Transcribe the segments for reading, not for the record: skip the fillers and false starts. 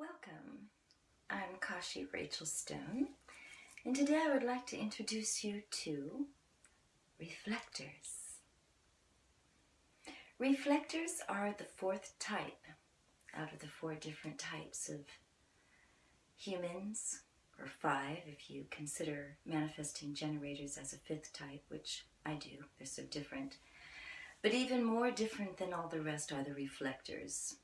Welcome. I'm Kashi Rachel Stone, and today I would like to introduce you to reflectors. Reflectors are the fourth type out of the four different types of humans, or five if you consider manifesting generators as a fifth type, which I do. They're so different. But even more different than all the rest are the reflectors.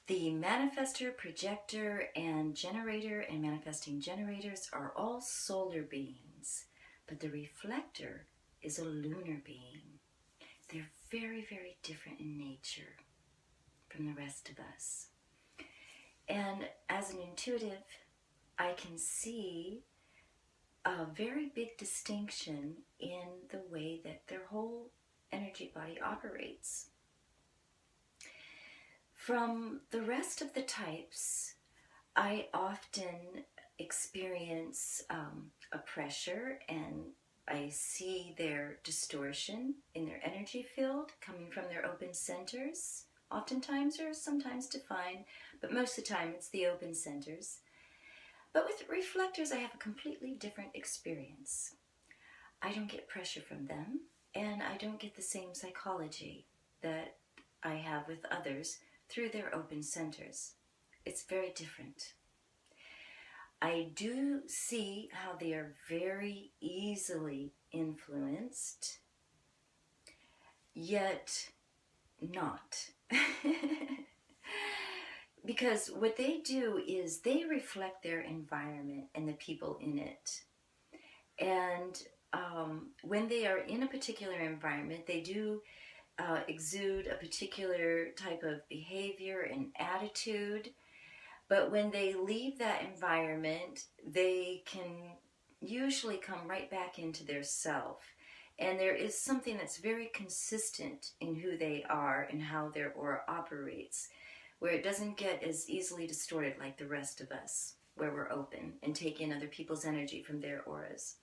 The manifestor, projector, and generator and manifesting generators are all solar beings, but the reflector is a lunar being. They're very, very different in nature from the rest of us. And as an intuitive, I can see a very big distinction in the way that their whole energy body operates. From the rest of the types, I often experience a pressure, and I see their distortion in their energy field coming from their open centers. Oftentimes or sometimes defined, but most of the time it's the open centers. But with reflectors, I have a completely different experience. I don't get pressure from them, and I don't get the same psychology that I have with others through their open centers. It's very different. I do see how they are very easily influenced, yet not. Because what they do is they reflect their environment and the people in it. And when they are in a particular environment, they do exude a particular type of behavior and attitude, but when they leave that environment, they can usually come right back into their self. And there is something that's very consistent in who they are and how their aura operates, where it doesn't get as easily distorted like the rest of us, where we're open and take in other people's energy from their auras.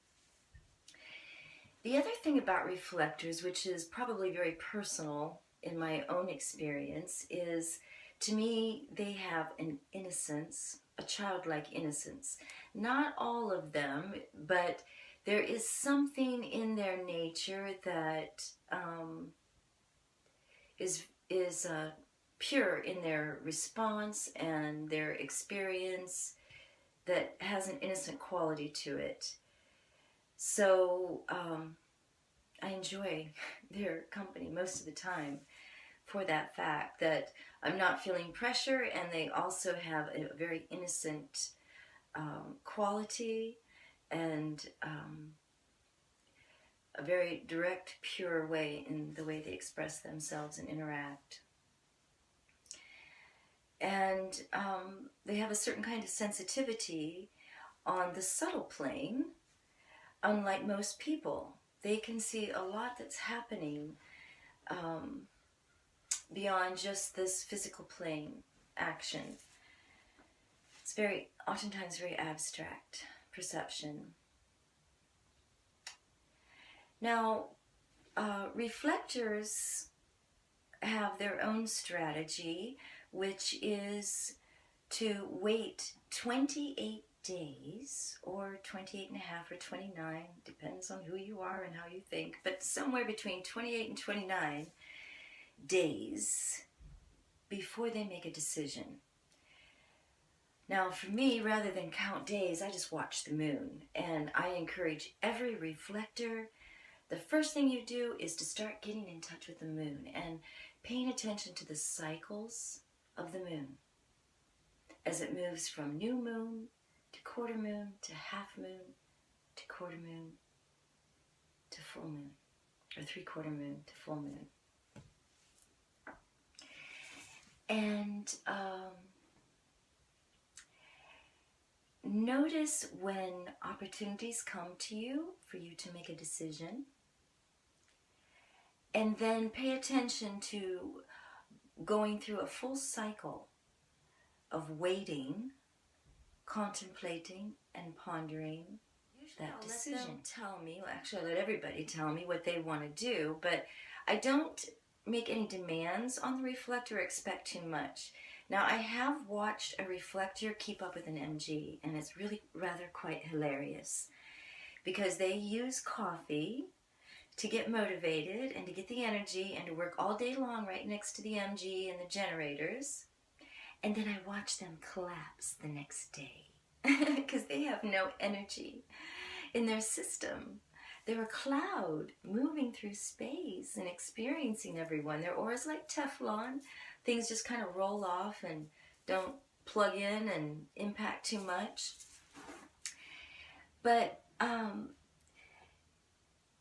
The other thing about reflectors, which is probably very personal in my own experience, is to me they have an innocence, a childlike innocence. Not all of them, but there is something in their nature that is pure in their response and their experience, that has an innocent quality to it. So I enjoy their company most of the time for that fact that I'm not feeling pressure, and they also have a very innocent quality and a very direct, pure way in the way they express themselves and interact. And they have a certain kind of sensitivity on the subtle plane. Unlike most people, they can see a lot that's happening beyond just this physical plane action. It's oftentimes very abstract perception. Now, reflectors have their own strategy, which is to wait 28 days, or 28 and a half, or 29, depends on who you are and how you think, but somewhere between 28 and 29 days before they make a decision. Now for me, rather than count days, I just watch the moon, and I encourage every reflector, the first thing you do is to start getting in touch with the moon and paying attention to the cycles of the moon as it moves from new moon to quarter moon, to half moon, to quarter moon, to full moon, or three-quarter moon to full moon. And notice when opportunities come to you for you to make a decision, and then pay attention to going through a full cycle of waiting, contemplating, and pondering that decision. Let them tell me, well, actually I let everybody tell me what they want to do, but I don't make any demands on the reflector or expect too much. Now, I have watched a reflector keep up with an MG, and it's really rather quite hilarious because they use coffee to get motivated and to get the energy and to work all day long right next to the MG and the generators. And then I watch them collapse the next day because they have no energy in their system. They're a cloud moving through space and experiencing everyone. Their aura's like Teflon. Things just kind of roll off and don't plug in and impact too much. But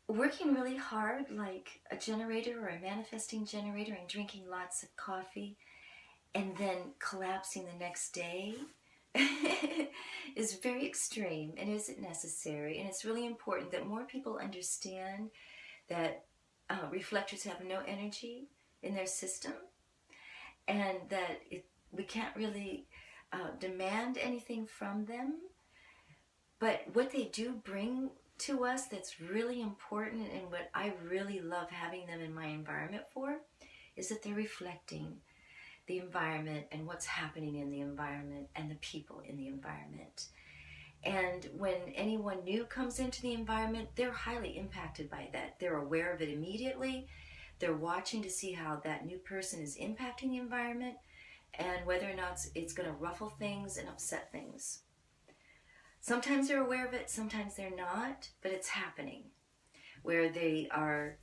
working really hard like a generator or a manifesting generator and drinking lots of coffee and then collapsing the next day is very extreme and isn't necessary. And it's really important that more people understand that reflectors have no energy in their system, and that we can't really demand anything from them. But what they do bring to us that's really important, and what I really love having them in my environment for, is that they're reflecting the environment and what's happening in the environment and the people in the environment. And when anyone new comes into the environment, they're highly impacted by that. They're aware of it immediately. They're watching to see how that new person is impacting the environment and whether or not it's going to ruffle things and upset things. Sometimes they're aware of it, sometimes they're not, but it's happening where they are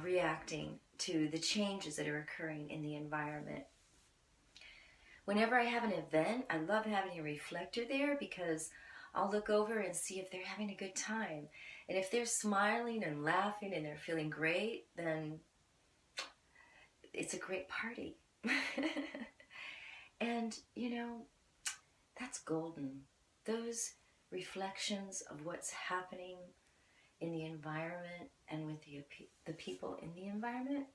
reacting to the changes that are occurring in the environment. Whenever I have an event, I love having a reflector there because I'll look over and see if they're having a good time. And if they're smiling and laughing and they're feeling great, then it's a great party. And, you know, that's golden. Those reflections of what's happening in the environment and with the people in the environment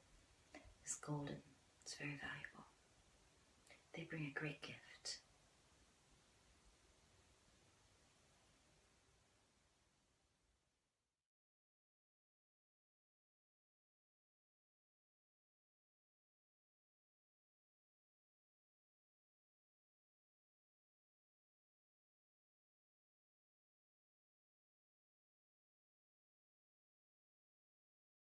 is golden. It's very valuable. They bring a great gift.